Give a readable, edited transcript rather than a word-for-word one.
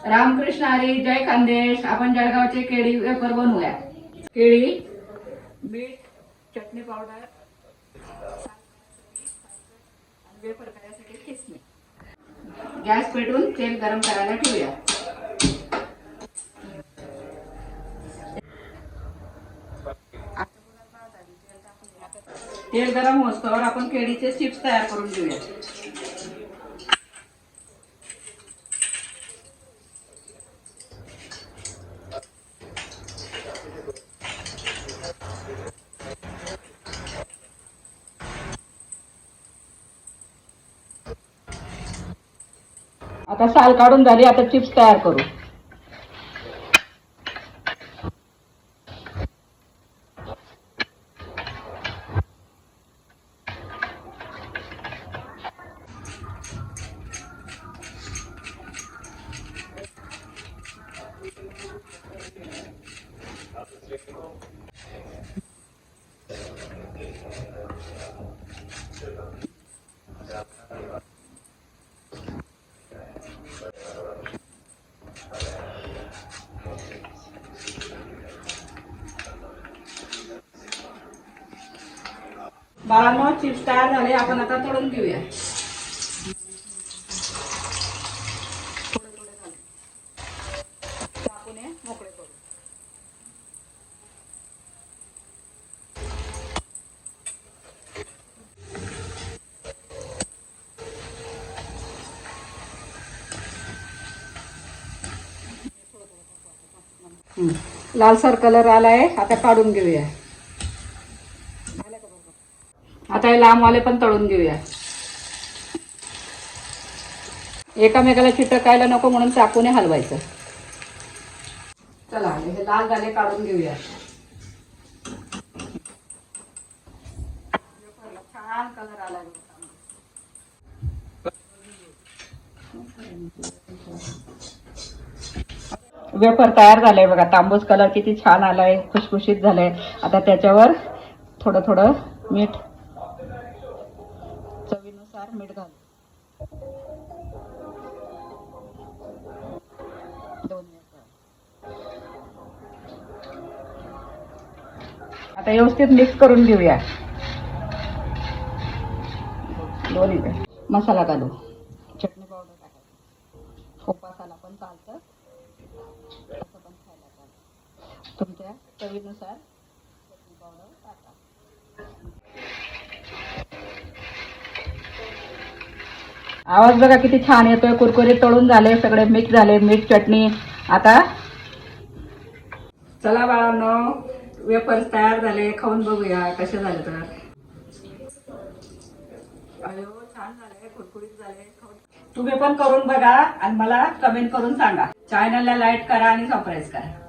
रामकृष्ण हरी, जय खानदेश. आपण जळगावचे केळी वेफर बनवूया. केळी, मीठ, चटणी पावडर, वेफर करायसाठी किसणी. गॅस पेटवून तेल गरम करायला ठेवूया. तेल गरम होस्तोवर आपण केळीचे चिप्स तयार करून घेऊया. आता साल काढून झाली, आता चिप्स तयार करू. बाळांनो, चिप्स तयार झाले. आपण आता तळून घेऊया. थोडे थोडे झाले, चाकूने मोकळे करू. लालसर कलर आलाय, आता काढून घेऊया. आता हे लांबवाले पण तळून घेऊया. एकामेकाला चिटकायला नको म्हणून चाकूने हलवायचं. चला, हे लाल झाले, काढून घेऊया. छान कलर आला. वेफर तयार झालंय बघा. तांबूस कलर किती छान आलाय, खुशखुशीत झालंय. आता त्याच्यावर थोडं थोडं मीठ, चवीनुसार मीठ घाल. 2 मिनिट. आता व्यवस्थित मिक्स करून घेऊया. दोन्ही मसाला घालू. चटणी पावडर टाकायची. खोपासाला पण चालतं, असं पण खायला चालतं. तुमच्या चवीनुसार चटणी पावडर टाका. आवाज बघा किती छान येतोय. कुरकुरीत तळून झाले, सगळे मिक्स झाले, मीठ चटणी. आता चला बाळांनो, वेफर्स तयार झाले, खाऊन बघूया कसे झाले. तर अरे हो, छान झाले, कुरकुरीत झाले. तुम्ही पण करून बघा आणि मला कमेंट करून सांगा. चॅनलला लाईक करा आणि सबस्क्राईब करा.